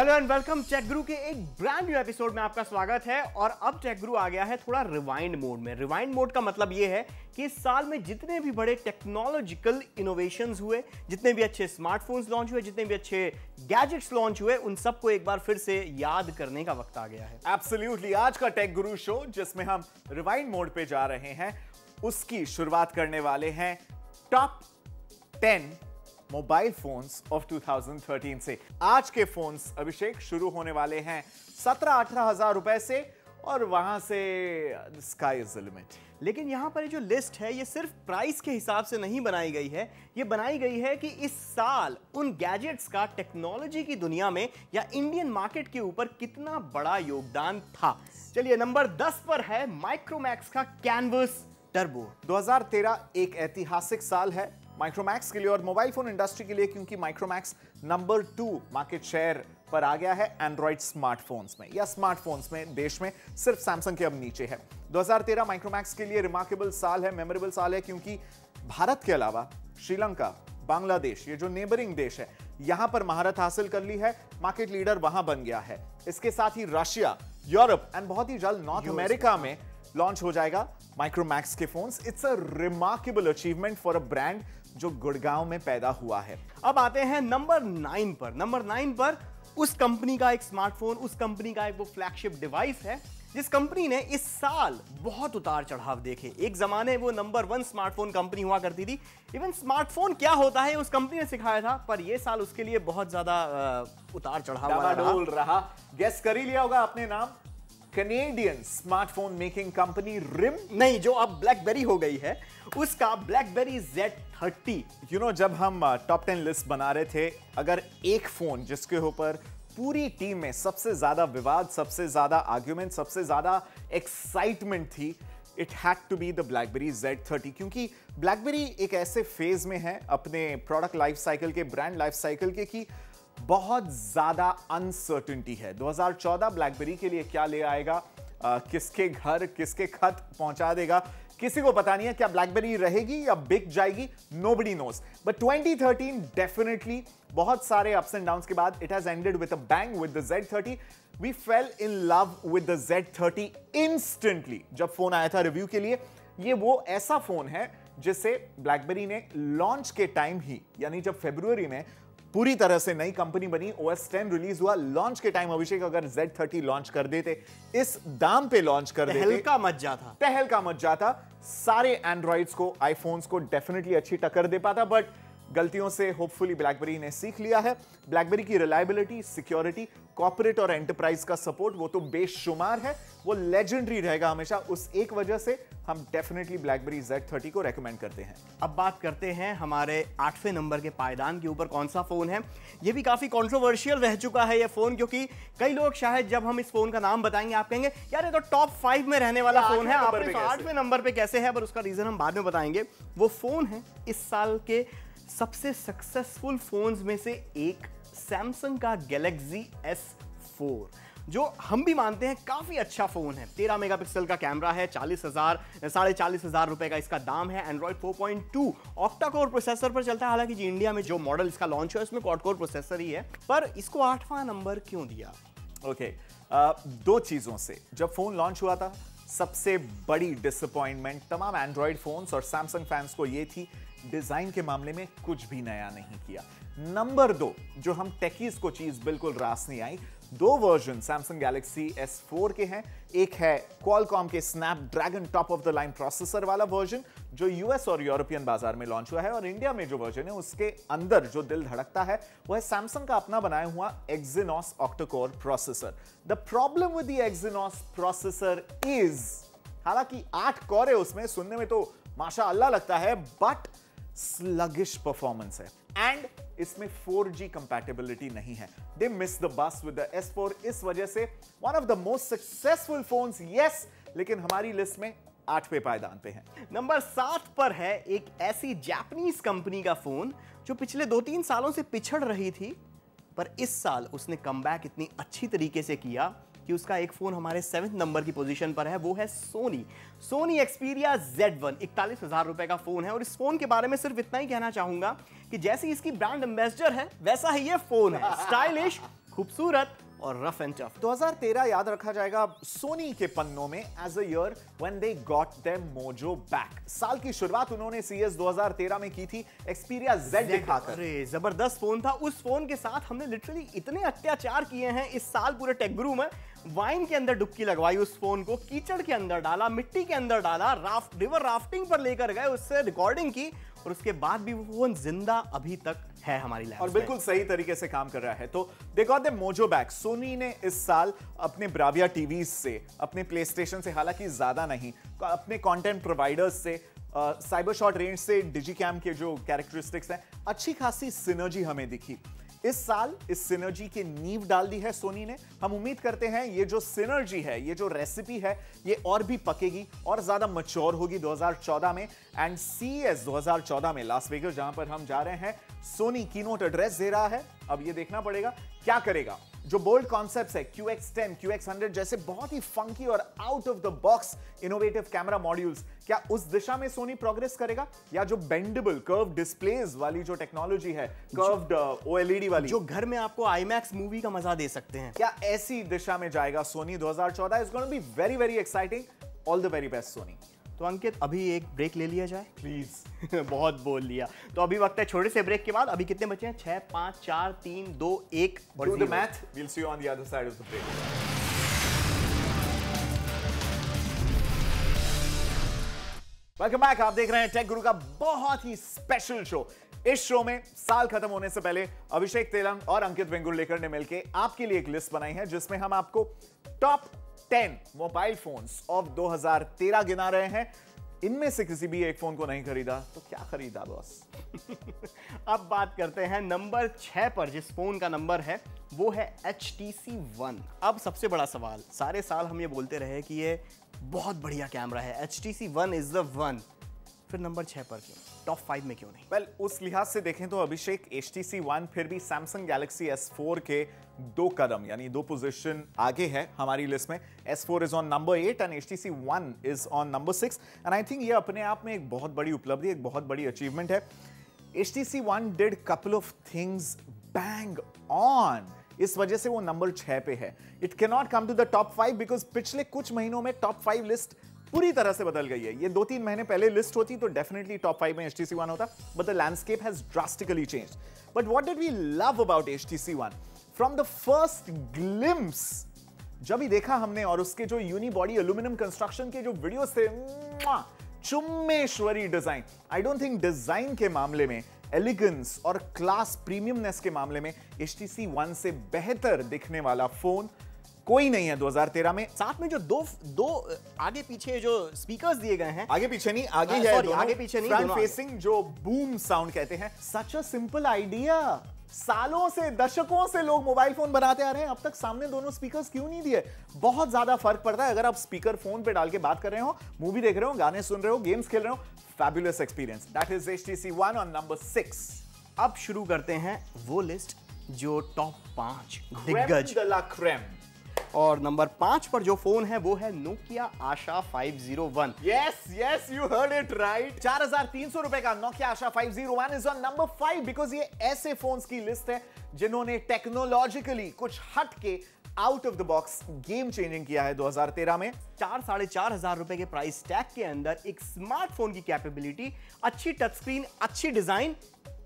Hello and welcome. Take गुरु के एक brand new episode में आपका स्वागत है। और अब टेक गुरु आ गया है थोड़ा रिवाइंड मोड में। रिवाइंड मोड का मतलब यह है कि इस साल में जितने भी बड़े टेक्नोलॉजिकल इनोवेशंस हुए, जितने भी अच्छे स्मार्टफोन्स लॉन्च हुए, जितने भी अच्छे गैजेट्स लॉन्च हुए, उन सबको एक बार फिर से याद करने का वक्त आ गया है। एब्सोल्युटली। आज का टेक गुरु शो जिसमें हम रिवाइंड मोड पे जा रहे हैं, उसकी शुरुआत करने वाले हैं टॉप 10 मोबाइल फोन्स ऑफ 2013 से। आज के फोन्स अभिषेक शुरू होने वाले हैं 17-18 हजार रुपए से और वहां से स्काई इज द लिमिट। लेकिन यहां पर जो लिस्ट है ये सिर्फ प्राइस के हिसाब से नहीं बनाई गई है, ये बनाई गई है कि इस साल उन गैजेट्स का टेक्नोलॉजी की दुनिया में या इंडियन मार्केट के ऊपर कितना बड़ा योगदान था। चलिए, नंबर 10 पर है माइक्रोमैक्स का कैनवस टर्बो। 2013 एक ऐतिहासिक साल है माइक्रोमैक्स के लिए और मोबाइल फोन इंडस्ट्री के लिए, क्योंकि माइक्रोमैक्स नंबर 2 मार्केट शेयर पर आ गया है एंड्रॉइड स्मार्टफोन्स में या स्मार्टफोन्स में। देश में सिर्फ सैमसंग के अब नीचे है। 2013 माइक्रोमैक्स के लिए रिमार्केबल साल है, मेमोरेबल साल है, क्योंकि भारत के अलावा श्रीलंका, बांग्लादेश, ये जो नेबरिंग देश है, यहां पर महारत हासिल कर ली है, मार्केट लीडर वहां बन गया है। इसके साथ ही रशिया, यूरोप एंड बहुत ही जल्द नॉर्थ अमेरिका में लॉन्च हो जाएगा माइक्रोमैक्स के phones. It's a remarkable achievement for a brand जो गुड़गांव में पैदा हुआ है। अब आते हैं नंबर 9 पर। नंबर 9 पर उस कंपनी का एक स्मार्टफोन, उस कंपनी का एक वो फ्लैगशिप डिवाइस है जिस कंपनी ने इस साल बहुत उतार चढ़ाव देखे। एक जमाने वो नंबर 1 स्मार्टफोन कंपनी हुआ करती थी। इवन स्मार्टफोन क्या होता है उस कंपनी ने सिखाया था, पर ये साल उसके लिए बहुत ज्यादा उतार चढ़ाव रहा। गेस कर ही लिया होगा अपने नाम, Canadian smartphone making company RIM. नहीं, जो अब ब्लैकबेरी हो गई है, उसका ब्लैकबेरी Z30। यू नो, जब हम टॉप 10 लिस्ट बना रहे थे, अगर एक फोन जिसके ऊपर पूरी टीम में सबसे ज्यादा विवाद, सबसे ज्यादा आर्ग्यूमेंट, सबसे ज्यादा एक्साइटमेंट थी, it had to be the BlackBerry Z30। क्योंकि ब्लैकबेरी एक ऐसे फेज में है अपने प्रोडक्ट लाइफ साइकिल के, ब्रांड लाइफ साइकिल के, कि बहुत ज्यादा अनसर्टेनिटी है। 2014 ब्लैकबेरी के लिए क्या ले आएगा, किसके घर किसके खत पहुंचा देगा, किसी को पता नहीं है। क्या ब्लैकबेरी रहेगी या बिक जाएगी, नोबडी नोस। बट 2013 डेफिनेटली बहुत सारे अप्स एंड डाउन्स के बाद it has ended with a bang with the Z30। We fell in love with the Z30 instantly. जब फोन आया था रिव्यू के लिए, ये वो ऐसा फोन है जिसे ब्लैकबेरी ने लॉन्च के टाइम ही, यानी जब फरवरी में पूरी तरह से नई कंपनी बनी, OS 10 रिलीज हुआ, लॉन्च के टाइम अभिषेक अगर Z30 लॉन्च कर देते, इस दाम पे लॉन्च कर देते, तहलका मच जाता। सारे एंड्रॉइड्स को, आईफोन्स को डेफिनेटली अच्छी टक्कर दे पाता। बट गलतियों से होपफुली ब्लैकबेरी ने सीख लिया है। ब्लैकबेरी की रिलायबिलिटी, सिक्योरिटी, कॉर्पोरेट और एंटरप्राइज का सपोर्ट, वो तो बेशुमार है, वो लेजेंडरी रहेगा हमेशा। उस एक वजह से हम डेफिनेटली ब्लैकबेरी Z30 को रेकमेंड करते हैं। अब बात करते हैं हमारे 8वें नंबर के पायदान के ऊपर कौन सा फोन है। ये भी काफी कंट्रोवर्शियल रह चुका है ये फोन, क्योंकि कई लोग शायद जब हम इस फोन का नाम बताएंगे आप कहेंगे यार ये तो टॉप 5 में रहने वाला फोन है, आपने 8वें नंबर पे कैसे है, पर उसका रीजन हम बाद में बताएंगे। वो फोन है इस साल के सबसे सक्सेसफुल फोन्स में से एक, सैमसंग का गैलेक्सी S4, जो हम भी मानते हैं काफी अच्छा फोन है। 13 मेगापिक्सल का कैमरा है, 40,000 रुपए का इसका दाम है। एंड्रॉइड 4.2 ऑक्टा कोर प्रोसेसर पर चलता है। हालांकि जी इंडिया में जो मॉडल इसका लॉन्च है उसमें क्वाड कोर प्रोसेसर ही है, पर इसको 8वां नंबर क्यों दिया? ओके, दो चीजों से। जब फोन लॉन्च हुआ था, सबसे बड़ी डिसअपॉइंटमेंट तमाम एंड्रॉइड फोन्स और सैमसंग फैंस को यह थी, डिजाइन के मामले में कुछ भी नया नहीं किया। नंबर 2, जो हम टेकीज को चीज बिल्कुल रास नहीं आई, 2 वर्जन सैमसंग गैलेक्सी S4 के हैं। एक है क्वालकॉम के Snapdragon top of the line processor वाला वर्जन, जो यूएस और यूरोपियन बाजार में लॉन्च हुआ है, और इंडिया में जो वर्जन है उसके अंदर जो दिल धड़कता है वो है सैमसंग का अपना बनाया हुआ Exynos octa-core processor. The problem with the Exynos processor is, हालांकि 8 कोर है उसमें, सुनने में तो माशाअल्लाह लगता है, बट स्लगिश परफॉर्मेंस है एंड इसमें 4G कंपैटिबिलिटी नहीं है। They miss the bus with the S4। इस वजह से one of the most successful phones, yes, लेकिन हमारी लिस्ट में 8वें पायदान पे है। नंबर 7 पर है एक ऐसी जापानीज कंपनी का फोन जो पिछले 2-3 सालों से पिछड़ रही थी, पर इस साल उसने कमबैक इतनी अच्छी तरीके से किया कि उसका एक फोन हमारे 7वें नंबर की पोजीशन पर है। वो है सोनी एक्सपीरिया Z1। 41,000 रुपए का फोन है। और इस फोन के बारे में सिर्फ इतना ही कहना चाहूंगा कि जैसी इसकी ब्रांड एम्बेसडर है वैसा ही ये फोन है। स्टाइलिश, खूबसूरत और रफ एंड टफ। 2013 याद रखा जाएगा सोनी के पन्नों में as a year when they got their mojo back. साल की शुरुआत उन्होंने सीएस 2013 में की थी एक्सपीरिया Z दिखाकर। अरे जबरदस्त फोन था। उस फोन के साथ हमने लिटरली इतने अत्याचार किए हैं इस साल पूरे टेक गुरु में। वाइन के अंदर डुबकी लगवाई उस फोन को, कीचड़ के अंदर डाला, मिट्टी के अंदर डाला, रिवर राफ्टिंग पर लेकर गए, उससे रिकॉर्डिंग की और उसके बाद भी वो फोन जिंदा अभी तक है हमारी लैब और बिल्कुल सही तरीके से काम कर रहा है। तो they got the mojo back. Sony ने इस साल अपने ब्राविया टीवीज से, अपने प्ले स्टेशन से, हालांकि ज्यादा नहीं, अपने कंटेंट प्रोवाइडर्स से, साइबर शॉट रेंज से, डिजिकैम के जो कैरेक्टरिस्टिक्स हैं, अच्छी खासी सिनर्जी हमें दिखी। इस साल इस सिनर्जी की नींव डाल दी है सोनी ने। हम उम्मीद करते हैं ये जो सिनर्जी है, ये जो रेसिपी है, ये और भी पकेगी और ज्यादा मैच्योर होगी 2014 में। एंड CES 2014 में लास वेगस, जहां पर हम जा रहे हैं, सोनी कीनोट एड्रेस दे रहा है। अब ये देखना पड़ेगा क्या करेगा। जो बोल्ड कॉन्सेप्ट्स है, QX10, QX100 जैसे बहुत ही फंकी और out of the box innovative camera modules, क्या उस दिशा में सोनी प्रोग्रेस करेगा, या जो बेंडेबल कर्व डिस्प्लेज वाली जो टेक्नोलॉजी है, कर्व्ड OLED वाली, जो घर में आपको IMAX मूवी का मजा दे सकते हैं, क्या ऐसी दिशा में जाएगा Sony 2014? Is going to be very very exciting. All the very best Sony. तो अंकित अभी एक ब्रेक ले लिया जाए प्लीज। बहुत बोल लिया। तो अभी वक्त है छोटे से ब्रेक के बाद। अभी कितने बचे हैं? 6, 5, 4, 3, 2, 1 और Do the math. We'll see you on the other side of the break. Welcome back. आप देख रहे हैं टेक गुरु का बहुत ही स्पेशल शो। इस शो में साल खत्म होने से पहले अभिषेक तेलंग और अंकित वेंगुर्लेकर ने मिलकर आपके लिए एक लिस्ट बनाई है, जिसमें हम आपको टॉप 10 मोबाइल फोन्स ऑफ 2013 गिना रहे हैं। इनमें से किसी भी एक फोन को नहीं खरीदा तो क्या खरीदा बॉस? अब बात करते हैं नंबर 6 पर। जिस फोन का नंबर है वो है HTC One। अब सबसे बड़ा सवाल, सारे साल हम ये बोलते रहे कि ये बहुत बढ़िया कैमरा है, HTC One is the one, फिर नंबर 6 पर क्यों? टॉप 5 में क्यों नहीं? वेल, उस लिहाज से देखें तो अभिषेक, HTC One फिर भी सैमसंग गैलेक्सी S4 के 2 कदम यानी 2 पोजीशन आगे है हमारी लिस्ट में। S4 is on number 8 and HTC One is on number 6 and I think ये अपने आप में एक बहुत बड़ी उपलब्धि, एक बहुत बड़ी अचीवमेंट है। HTC One did couple of things bang on, इस वजह से वो नंबर 6 पे है। It can not come to the top 5 because पिछले कुछ महीनों में टॉप 5 लिस्ट पूरी तरह से बदल गई है। ये 2-3 महीने पहले लिस्ट होती तो डेफिनेटली टॉप 5 में HTC One होता, but the landscape has drastically changed. But what did we love about HTC One? From the first glimpse, जब ही देखा हमने, और उसके जो यूनिबॉडी एल्यूमिनियम कंस्ट्रक्शन के जो वीडियोस थे, चुम्मेश्वरी design. I don't think design के मामले में, एलिगेंस और क्लास प्रीमियमनेस के मामले में HTC One से बेहतर दिखने वाला फोन कोई नहीं है 2013 में। साथ में जो दो आगे पीछे जो स्पीकर्स दिए गए हैं, आगे पीछे नहीं, आगे है दोनों, आगे पीछे नहीं, फ्रंट फेसिंग जो बूम साउंड कहते हैं। सच अ सिंपल आइडिया। सालों से, दशकों से लोग मोबाइल फोन बनाते आ रहे हैं, अब तक सामने दोनों स्पीकर्स क्यों नहीं दिए? बहुत ज्यादा फर्क पड़ता है अगर आप स्पीकर फोन पे डाल के बात कर रहे हो, मूवी देख रहे हो, गाने सुन रहे हो, गेम्स खेल रहे हो। Fabulous experience. That is HTC One on number 6। अब शुरू करते हैं वो लिस्ट जो टॉप 5 दिग्गज द ला क्रेम। और नंबर 5 पर जो फोन है वो है Nokia Asha 501। Yes, you heard it right। 4,300 रुपए का Nokia Asha 501 is on number 5 because ये ऐसे फोन्स की लिस्ट है जिन्होंने टेक्नोलॉजिकली कुछ हट के out of the box game changing किया है 2013 में। 4,500 रुपए के प्राइस टैग के अंदर एक स्मार्टफोन की कैपेबिलिटी, अच्छी टच स्क्रीन, अच्छी डिजाइन,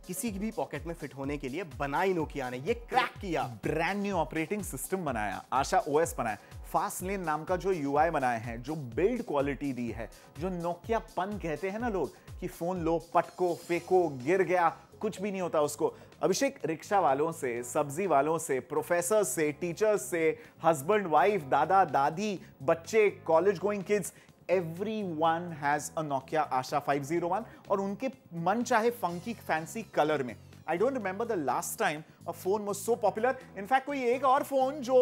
किसी की भी पॉकेट में फिट होने के लिए बनाई नोकिया ने, ये क्रैक किया। ब्रांड न्यू ऑपरेटिंग सिस्टम बनाया, आशा OS बनाया, फास्ट लेन नाम का जो UI बनाए हैं, जो बिल्ड क्वालिटी दी है, जो नोकिया पन कहते हैं ना लोग कि फोन लो, पटको, फेंको, गिर गया, कुछ भी नहीं होता उसको। अभिषेक, रिक्शा वालों से, सब्जी वालों से, प्रोफेसर से, टीचर्स से, हस्बैंड वाइफ, दादा दादी, बच्चे, college going kids, everyone has a Nokia Asha 501 और उनके मन चाहे फंकी फैंसी कलर में। I don't remember the last time a phone was so popular। In fact कोई एक और फोन जो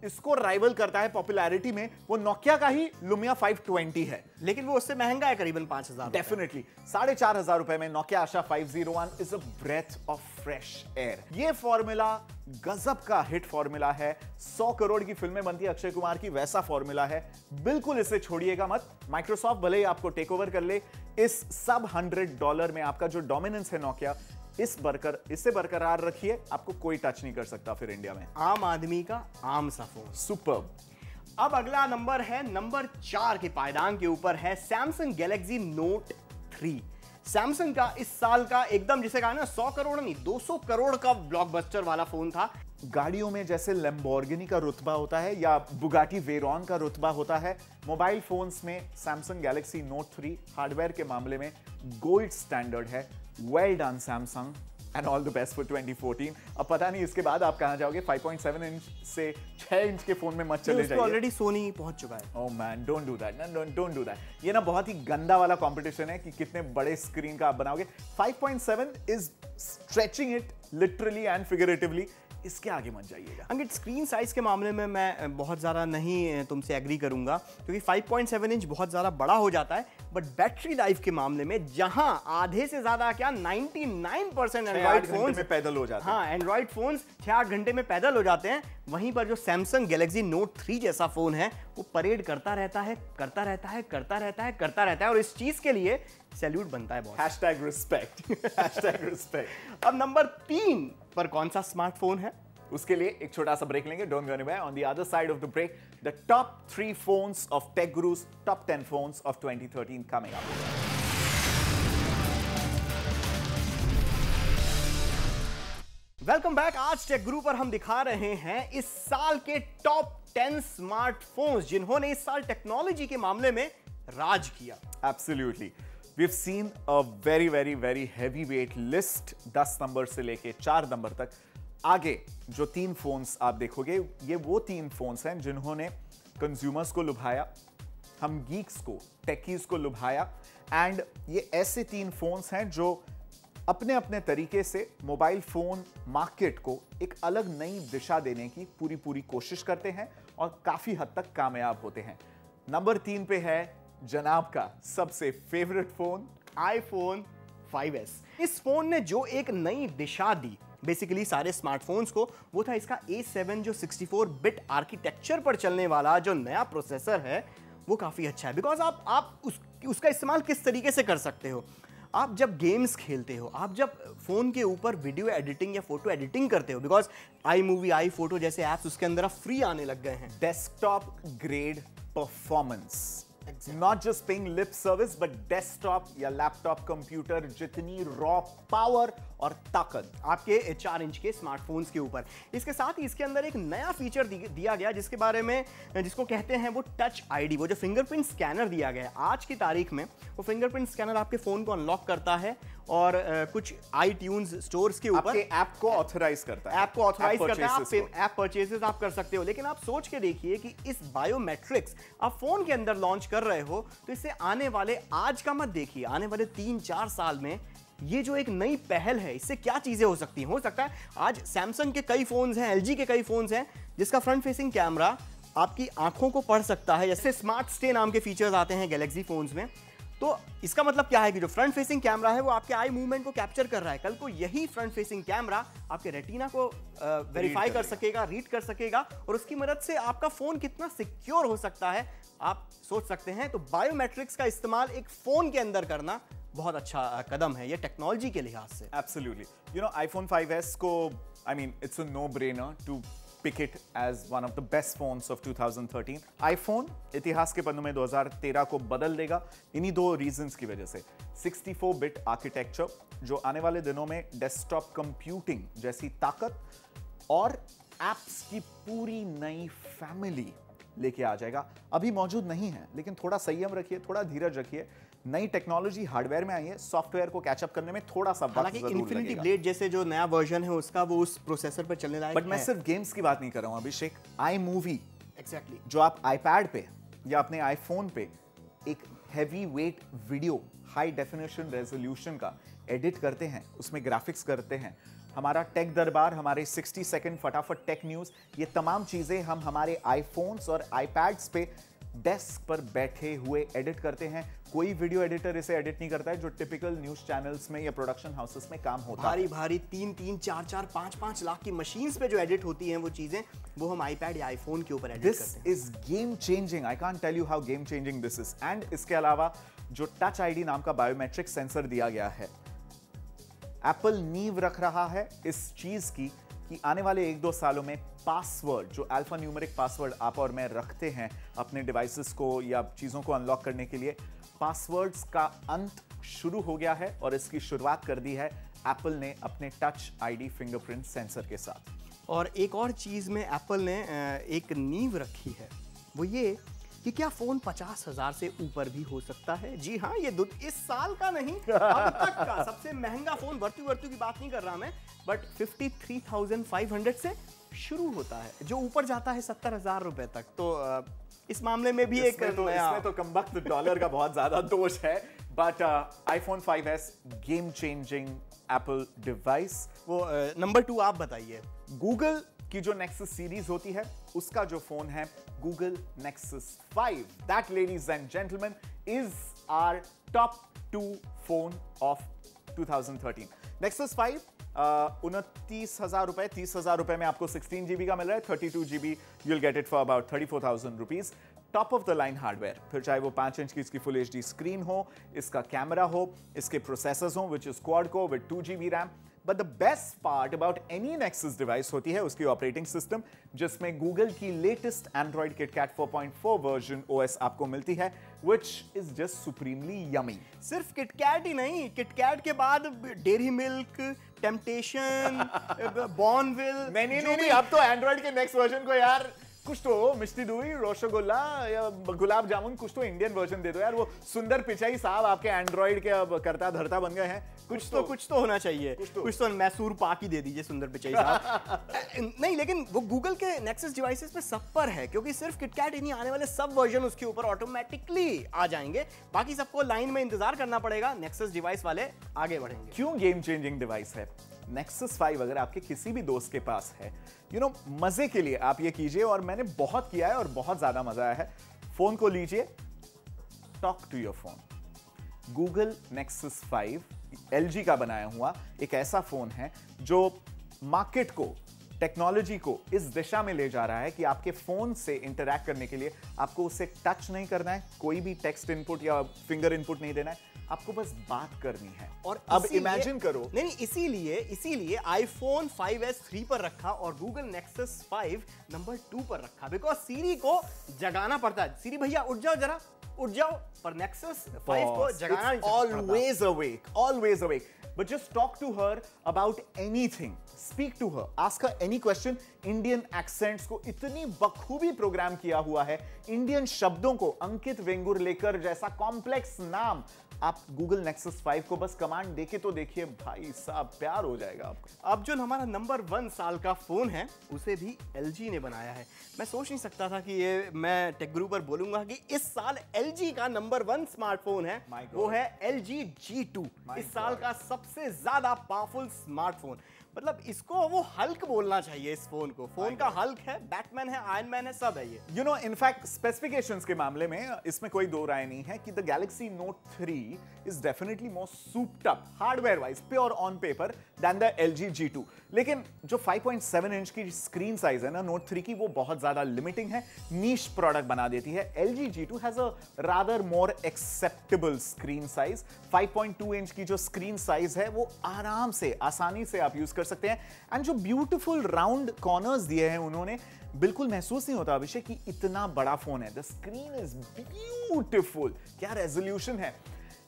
इसको राइवल करता है पॉपुलैरिटी में, वो नोकिया का ही Lumia 520 है, लेकिन वो उससे महंगा है, करीबन 5,000। डेफिनेटली 4,500 रुपए में Nokia Asha 501 is a breath of fresh air. ये फॉर्मूला गजब का हिट फॉर्मूला है, 100 करोड़ की फिल्में बनती है अक्षय कुमार की, वैसा फॉर्मूला है। बिल्कुल इसे छोड़िएगा मत। माइक्रोसॉफ्ट भले ही आपको टेक ओवर कर ले, इस सब $100 में आपका जो डोमिनेंस है नोकिया, इससे बरकरार रखिए, आपको कोई टच नहीं कर सकता फिर इंडिया में। आम आदमी का आम सा फोन। सुपर्ब। अब अगला नंबर है, नंबर 4 के पायदान के ऊपर है सैमसंग गैलेक्सी नोट 3। सैमसंग का इस साल का एकदम जिसे कहा ना 100 करोड़ नहीं 200 करोड़ का ब्लॉकबस्टर वाला फोन था। गाड़ियों में जैसे लैम्बोर्गिनी का रुतबा होता है या बुगाटी वेरॉन का रुतबा होता है, मोबाइल फोन्स में सैमसंग गैलेक्सी नोट 3 हार्डवेयर के मामले में गोल्ड स्टैंडर्ड है। Well done Samsung and all the best for 2014। अब पता नहीं इसके बाद आप कहां जाओगे, 5.7 इंच से 6 इंच के फोन में मत चले जाइए। ऑलरेडी सोनी पहुंच चुका है। Oh man, don't do that, don't do that. ये ना बहुत ही गंदा वाला कंपटीशन है कि कितने बड़े स्क्रीन का आप बनाओगे। 5.7 is stretching it literally and figuratively. इसके आगे मत जाइएगा। अंकित, स्क्रीन साइज के मामले में मैं बहुत ज़्यादा नहीं तुमसे एग्री करूंगा, क्योंकि 5.7 इंच बहुत ज़्यादा बड़ा हो जाता है। बट बैटरी लाइफ के मामले में जहां आधे से ज़्यादा क्या 99% एंड्रॉइड फोन में पैदल हो जाते हैं। हाँ, एंड्रॉइड फोन्स 6-8 घंटे में पैदल हो जाते हैं। वहीं पर जो सैमसंग गैलेक्सी नोट 3 जैसा फोन है वो परेड करता रहता है और इस चीज के लिए सैल्यूट बनता है बहुत। #respect। अब नंबर 3 पर कौन सा स्मार्टफोन है? उसके लिए एक छोटा सा ब्रेक लेंगे। Don't go anywhere. On the other side of the break, the top 3 phones of tech gurus, top 10 phones of 2013 coming up. Welcome back. आज टेक गुरु पर हम दिखा रहे हैं इस साल के टॉप 10 स्मार्टफोन्स जिन्होंने इस साल टेक्नोलॉजी के मामले में राज किया। Absolutely. We've seen a very, very, very heavyweight list 10 number से लेके 4 नंबर तक। आगे जो 3 फोन्स आप देखोगे, ये वो 3 फोन्स हैं जिन्होंने कंज्यूमर्स को लुभाया, हम गीक्स को, टेकीज को लुभाया। एंड ये ऐसे 3 फोन्स हैं जो अपने अपने तरीके से मोबाइल फोन मार्केट को एक अलग नई दिशा देने की पूरी कोशिश करते हैं और काफी हद तक कामयाब होते हैं। नंबर 3 पे है जनाब का सबसे फेवरेट फोन, आईफोन 5S। इस फोन ने जो एक नई दिशा दी बेसिकली सारे स्मार्टफोन्स को, वो था इसका A7 जो 64 बिट आर्किटेक्चर पर चलने वाला जो नया प्रोसेसर है वो काफी अच्छा है। बिकॉज आप उसका इस्तेमाल किस तरीके से कर सकते हो, आप जब गेम्स खेलते हो, आप जब फोन के ऊपर वीडियो एडिटिंग या फोटो एडिटिंग करते हो, because I movie, I photo जैसे ऐप्स उसके अंदर अब फ्री आने लग गए हैं। Desktop grade performance, not just paying lip service, but desktop या लैपटॉप कंप्यूटर जितनी रॉ पावर और ताकत आपके 4 इंच के स्मार्टफोन्स के ऊपर। इसके साथ ही इसके अंदर एक नया फीचर दिया गया जिसके बारे में, जिसको कहते हैं वो टच आईडी, वो जो फिंगरप्रिंट स्कैनर दिया गया है। आज की तारीख में वो फिंगरप्रिंट स्कैनर आपके फोन को अनलॉक करता है और कुछ iTunes स्टोर्स के ऊपर ऐप को ऑथराइज करता है। ऐप को ऑथराइज करता है, ऐप परचेसेस आप कर सकते हो। लेकिन आप सोच के देखिए कि इस बायोमेट्रिक्स आप फोन के अंदर लॉन्च कर रहे हो, तो इससे आने वाले, आज का मत देखिए, आने वाले 3-4 साल में ये जो एक नई पहल है, इससे क्या चीजें हो सकती हैं। हो सकता है आज सैमसंग के कई फोन्स हैं, LG के कई फोन्स हैं जिसका फ्रंट फेसिंग कैमरा आपकी आंखों को पढ़ सकता है। जैसे स्मार्ट स्टे नाम के फीचर्स आते हैं गैलेक्सी फोन्स में। तो इसका मतलब क्या है कि जो फ्रंट फेसिंग कैमरा है वो आपके आई मूवमेंट को कैप्चर कर रहा है। कल को यही फ्रंट फेसिंग कैमरा आपके रेटिना को वेरीफाई कर सकेगा, रीड कर सकेगा, और उसकी मदद से आपका फोन कितना सिक्योर हो सकता है आप सोच सकते हैं। तो बायोमेट्रिक्स का इस्तेमाल एक फोन के अंदर करना बहुत अच्छा कदम है ये टेक्नोलॉजी के लिहाज से। Absolutely. You know, iPhone 5S को, I mean, it's a no-brainer to pick it as one of the best phones of 2013. iPhone इतिहास के पन्नों में 2013 को बदल देगा इन्हीं 2 रीजंस की वजह से। 64 बिट आर्किटेक्चर जो आने वाले दिनों में डेस्कटॉप कंप्यूटिंग जैसी ताकत और एप्स की पूरी नई फैमिली लेके आ जाएगा। अभी मौजूद नहीं है, लेकिन थोड़ा संयम रखिए, थोड़ा धीरज रखिए। नई टेक्नोलॉजी हार्डवेयर में आई है, सॉफ्टवेयर को कैचअप करने में थोड़ा सा वक्त जरूर लगेगा। इन्फिनिटी ब्लेड जैसे जो नया वर्जन है उसका वो उस प्रोसेसर पर चलने लायक है। बट मैं सिर्फ गेम्स की बात नहीं कर रहा हूं अभिषेक। आई मूवी एग्जैक्टली जो आप आईपैड पे या अपने आईफोन पे एक heavy weight video high definition resolution का एडिट करते हैं, उसमें ग्राफिक्स करते हैं, हमारा टेक दरबार, हमारे 60 सेकंड फटाफट टेक न्यूज, ये तमाम चीजें हम हमारे आईफोन्स और आईपैड्स पे डेस्क पर बैठे हुए एडिट करते हैं। कोई वीडियो एडिटर इसे एडिट नहीं करता है जो टिपिकल न्यूज़ चैनल्स में या प्रोडक्शन हाउसेस में काम होता है। भारी 3-3, 4-4, 5-5 लाख की मशीन्स पे जो एडिट होती हैं वो चीजें, वो हम आईपैड या आईफोन के ऊपर एडिट करते हैं। This is game changing. I can't tell you how game changing this is. And इसके अलावा जो टच आईडी नाम का बायोमेट्रिक सेंसर दिया गया है, एप्पल नींव रख रहा है इस चीज की कि आने वाले 1-2 सालों में पासवर्ड, जो अल्फा न्यूमेरिक पासवर्ड आप और मैं रखते हैं अपने डिवाइसेस को या चीजों को अनलॉक करने के लिए, पासवर्ड्स का अंत शुरू हो गया है और इसकी शुरुआत कर दी है एप्पल ने अपने टच आईडी फिंगरप्रिंट सेंसर के साथ। और एक और चीज में एप्पल ने एक नींव रखी है, वो ये कि क्या फोन 50,000 से ऊपर भी हो सकता है। जी हाँ, ये इस साल का नहीं, अब तक का सबसे महंगा फोन, वर्तु की बात नहीं कर रहा मैं, बट 53,500 से शुरू होता है, जो ऊपर जाता है 70,000 रुपए तक। तो इस मामले में भी इसमें तो कमबख्त डॉलर का बहुत ज्यादा दोष है, but iPhone 5s game changing Apple device. वो नंबर 2 आप बताइए। गूगल की जो Nexus सीरीज होती है उसका जो फोन है Google Nexus 5, that ladies and gentlemen is our top 2 phone of 2013. Nexus 5 29,000 रुपए, 30,000 रुपए में आपको 16 GB का मिल रहा है, 32 GB you'll get it for about 34,000 rupees. Top of the line hardware, फिर चाहे वो 5 इंच की इसकी फुल HD स्क्रीन हो, इसका कैमरा हो, इसके प्रोसेसर्स हो which is quad core with 2 GB RAM. But the best part about any Nexus device होती है उसकी ऑपरेटिंग सिस्टम, जिसमें गूगल की latest Android KitKat 4.4 version OS आपको मिलती है, which is just supremely yummy. सिर्फ KitKat ही नहीं, KitKat के बाद डेयरी मिल्क, टेम्पटेशन, बॉर्नविल। नहीं, अब तो एंड्रॉइड के नेक्स्ट वर्जन को यार कुछ तो मिष्टी दूई, रसगुल्ला या गुलाब जामुन, कुछ तो इंडियन वर्जन दे दो यार। वो सुंदर पिचाई साहब आपके एंड्रॉइड के अब करता धरता बन गए हैं, कुछ तो होना चाहिए, कुछ तो मैसूर पाक ही दे दीजिए सुंदर पिचाई साहब। नहीं, लेकिन वो गूगल के Nexus डिवाइसेस पे सब पर है, क्योंकि सिर्फ KitKat ही नहीं, आने वाले सब वर्जन उसके ऊपर ऑटोमेटिकली आ जाएंगे। बाकी सबको लाइन में इंतजार करना पड़ेगा, Nexus डिवाइस वाले आगे बढ़ेंगे। क्यों गेम चेंजिंग डिवाइस है Nexus 5? अगर आपके किसी भी दोस्त के पास है, मजे के लिए आप ये कीजिए, और मैंने बहुत किया है और बहुत ज्यादा मजा आया है। फोन को लीजिए, talk to your phone. Google Nexus 5 LG का बनाया हुआ एक ऐसा फोन है जो मार्केट को, टेक्नोलॉजी को इस दिशा में ले जा रहा है कि आपके फोन से इंटरैक्ट करने के लिए आपको उसे टच नहीं करना है, कोई भी टेक्स्ट इनपुट या फिंगर इनपुट नहीं देना है, आपको बस बात करनी है। और अब इमेजिन करो, नहीं, इसीलिए आईफोन 5s 3 पर रखा और गूगल Nexus 5 नंबर 2 पर रखा, बिकॉज सीरी को जगाना पड़ता है। सीरी भैया उठ जाओ जरा, उठ जाओ, पर Nexus 5 को जगाना नहीं पड़ता। always awake. But just talk to her about anything. Speak to her. Ask her any question. Indian accents को इतनी बखूबी प्रोग्राम किया हुआ है, इंडियन शब्दों को, अंकित वेंगुर्लेकर जैसा कॉम्प्लेक्स नाम, आप Google Nexus 5 को बस कमांड देके तो देखिए, भाई साहब प्यार हो जाएगा आपको। अब जो हमारा नंबर 1 साल का फोन है उसे भी LG ने बनाया है। मैं सोच नहीं सकता था कि ये मैं टेक गुरु पर बोलूंगा कि इस साल LG का नंबर 1 स्मार्टफोन है, वो है LG G2। इस साल का सबसे ज्यादा पावरफुल स्मार्टफोन। मतलब इसको वो हल्क बोलना चाहिए इस फोन को। फोन का हल्क है, बैटमैन है, आयरन मैन है, सब है ये। इनफैक्ट स्पेसिफिकेशंस के मामले में इसमें कोई दो राय नहीं है कि the Galaxy Note 3 is definitely more souped up hardware wise, pure on paper, then the LG G2। लेकिन जो 5.7 इंच की स्क्रीन साइज है ना Note 3 की, वो बहुत ज्यादा लिमिटिंग है, नीश प्रोडक्ट बना देती है। LG G2 has a rather more acceptable screen size. 5.2 inch की जो स्क्रीन साइज है वो आराम से, आसानी से आप यूज कर सकते हैं। एंड जो ब्यूटीफुल राउंड कॉर्नर्स दिए हैं उन्होंने, बिल्कुल महसूस नहीं होता अभिषेक कि इतना बड़ा फोन है। The screen is beautiful. क्या रेजोल्यूशन है,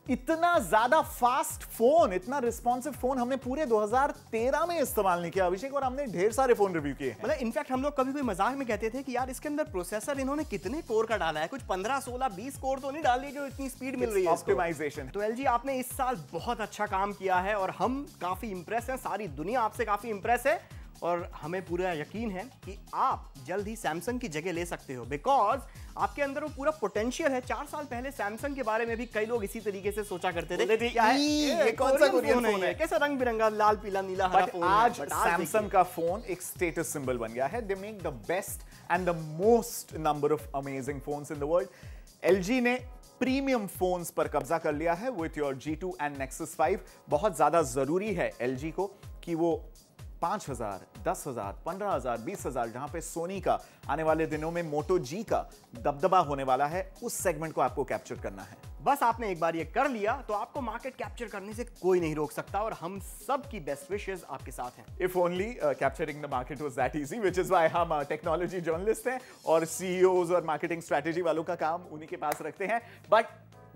इतना ज्यादा फास्ट फोन, इतना रिस्पॉन्सिव फोन हमने पूरे 2013 में इस्तेमाल नहीं किया अभिषेक, और हमने ढेर सारे फोन रिव्यू किए हैं। मतलब इनफैक्ट हम लोग कभी कोई मजाक में कहते थे कि यार इसके अंदर प्रोसेसर इन्होंने कितने कोर का डाला है, कुछ 15, 16, 20 कोर तो नहीं डाली जो इतनी स्पीड मिल रही है। ऑप्टिमाइजेशन। तो LG आपने इस साल बहुत अच्छा काम किया है और हम काफी इंप्रेस हैं, सारी दुनिया आपसे काफी इंप्रेस है, और हमें पूरा यकीन है कि आप जल्द ही सैमसंग की जगह ले सकते हो, बिकॉज आपके अंदर वो पूरा पोटेंशियल है। 4 साल पहले सैमसंग के बारे में भी कई लोग इसी तरीके से सोचा करते थे, ये कौन सा कोरियन फोन है, कैसा रंग बिरंगा लाल पीला नीला हरा फोन है। आज सैमसंग का फोन एक स्टेटस सिंबल बन गया है। They make the best and the most number of amazing phones in the world. LG ने प्रीमियम फोन्स पर कब्जा कर लिया है with your G2 and Nexus 5। बहुत ज्यादा जरूरी है LG को कि वो 5,000, 10,000, 15,000, 20,000 जहां पे सोनी का आने वाले दिनों में मोटो जी का दबदबा होने वाला है, उस सेगमेंट को आपको कैप्चर करना है। बस आपने एक बार ये कर लिया तो आपको मार्केट कैप्चर करने से कोई नहीं रोक सकता और हम सब की बेस्ट विशेस आपके साथ हैं। If only capturing the market was that easy, which is why हम टेक्नोलॉजी जर्नलिस्ट हैं और CEOs और मार्केटिंग स्ट्रेटेजी वालों का काम उन्हीं के पास रखते हैं। But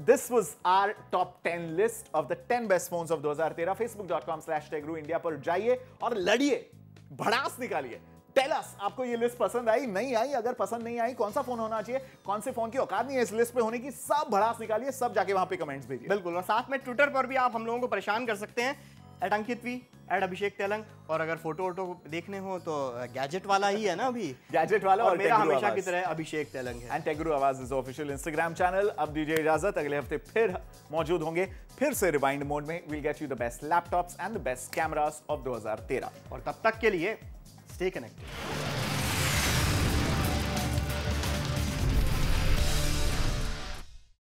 this was our top 10 list of the 10 best phones of 2013। facebook.com/techguru-india पर जाइए और लड़िए, भड़ास निकालिए। टेल अस, आपको ये लिस्ट पसंद आई, नहीं आई? अगर पसंद नहीं आई, कौन सा फोन होना चाहिए, कौन से फोन की औकात नहीं है इस लिस्ट पे होने की, सब भड़ास निकालिए, सब जाके वहां पे कमेंट्स भेजिए। बिल्कुल, और साथ में ट्विटर पर भी आप हम लोगों को परेशान कर सकते हैं, @अंकितवी, @अभिषेक तेलंग। और अगर फोटो वोटो देखने हो तो गैजेट वाला ही है ना अभी, गैजेट वाला, और मेरा हमेशा की तरह अभिषेक तेलंग है। एंड टेकगुरु आवाज इज ऑफिशियल इंस्टाग्राम चैनल। अब दीजिए इजाजत, अगले हफ्ते फिर मौजूद होंगे, फिर से रिवाइंड मोड में। Will get you the best laptops and the best cameras of 2013। और तब तक के लिए स्टे कनेक्टेड।